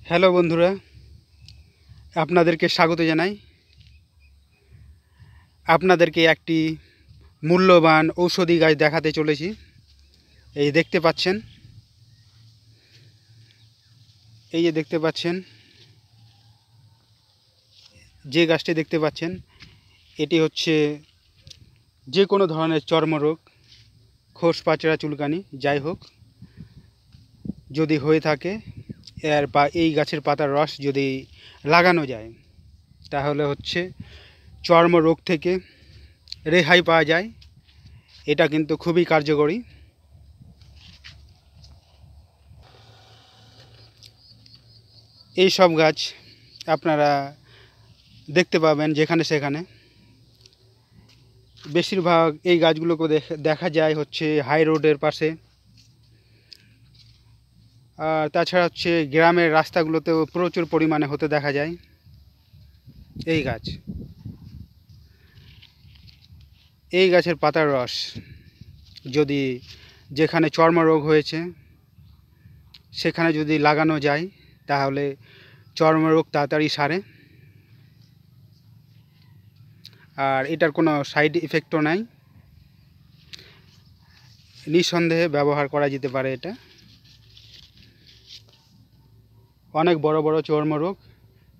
Hello বন্ধুরা, আপনাদেরকে স্বাগত জানাই। আপনাদেরকে একটি মূল্যবান ঔষধি গাছ দেখাতে চলেছি। এই দেখতে পাচ্ছেন, এই যে দেখতে পাচ্ছেন, যে গাছটি দেখতে পাচ্ছেন এটি হচ্ছে যে কোনো ধরনের চর্মরোগ, খোস পাচড়া, চুলকানি যাই হোক যদি হয়ে থাকে, এই গাছের পাতার রস যদি লাগানো যায় তাহলে হচ্ছে চর্মরোগ থেকে রেহাই পাওয়া যায়। এটা কিন্তু খুবই কার্যকরী। এই সব গাছ আপনারা দেখতে পাবেন যেখানে সেখানে। বেশিরভাগ এই গাছগুলোকে দেখা যায় হচ্ছে হাই রোডের পাশে, আর তাছাড়া হচ্ছে গ্রামের রাস্তাগুলোতেও প্রচুর পরিমাণে হতে দেখা যায় এই গাছ। এই গাছের পাতার রস যদি যেখানে চর্মরোগ হয়েছে সেখানে যদি লাগানো যায় তাহলে চর্মরোগ তাড়াতাড়ি সারে। আর এটার কোনো সাইড ইফেক্টও নাই, নিঃসন্দেহে ব্যবহার করা যেতে পারে। এটা অনেক বড় বড় চর্মরোগ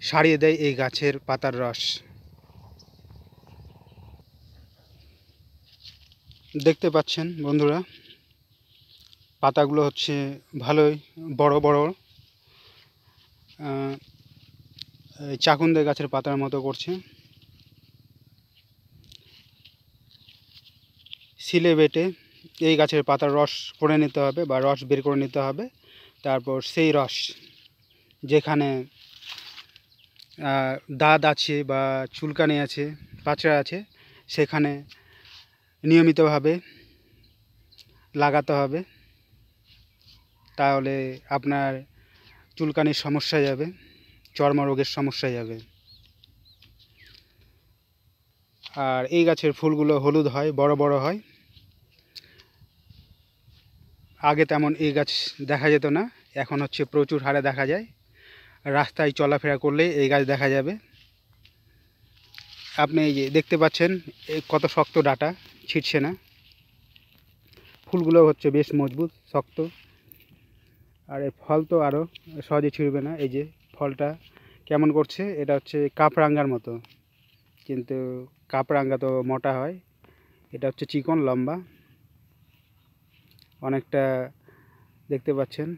সারিয়ে দেয় এই গাছের পাতার রস। দেখতে পাচ্ছেন বন্ধুরা, পাতাগুলো হচ্ছে ভালোই বড় বড়, চাকুন্দে গাছের পাতার মতো করছে। শিলে বেটে এই গাছের পাতার রস করে নিতে হবে বা রস বের করে নিতে হবে। তারপর সেই রস যেখানে দাঁত আছে বা চুলকানি আছে, পাচড়া আছে, সেখানে নিয়মিতভাবে লাগাতে হবে। তাহলে আপনার চুলকানির সমস্যা যাবে, চর্মরোগের সমস্যা যাবে। আর এই গাছের ফুলগুলো হলুদ হয়, বড় বড় হয়। আগে তেমন এই গাছ দেখা যেত না, এখন হচ্ছে প্রচুর হারে দেখা যায়। রাস্তায় চলাফেরা করলে এই গাছ দেখা যাবে। আপনি এই যে দেখতে পাচ্ছেন কত শক্ত ডাঁটা, ছিঁড়ছে না। ফুলগুলো হচ্ছে বেশ মজবুত, শক্ত। আর এর ফল তো আরও সহজে ছিঁড়বে না। এই যে ফলটা কেমন করছে, এটা হচ্ছে কাপরাঙ্গার মতো, কিন্তু কাপরাঙ্গা তো মোটা হয়, এটা হচ্ছে চিকন লম্বা অনেকটা। দেখতে পাচ্ছেন,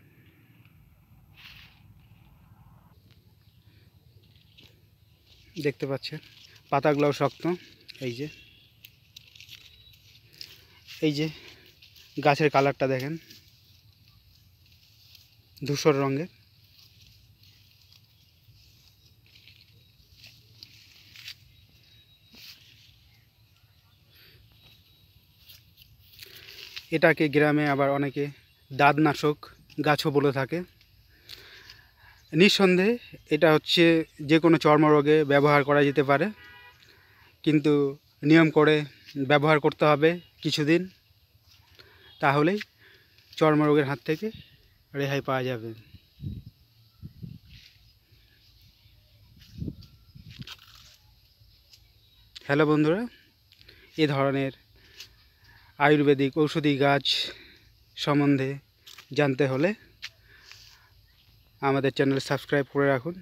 দেখতে পাচ্ছেন পাতাগুলোও শক্ত। এই যে এই যে গাছের কালারটা দেখেন, ধূসর রঙের। এটাকে গ্রামে আবার অনেকে দাঁতনাশক গাছও বলে থাকে। নিঃসন্দেহে এটা হচ্ছে যে কোনো চর্মরোগে ব্যবহার করা যেতে পারে, কিন্তু নিয়ম করে ব্যবহার করতে হবে কিছুদিন, তাহলেই চর্মরোগের হাত থেকে রেহাই পাওয়া যাবে। হ্যালো বন্ধুরা, এ ধরনের আয়ুর্বেদিক ঔষধি গাছ সম্বন্ধে জানতে হলে আমাদের চ্যানেল সাবস্ক্রাইব করে রাখুন।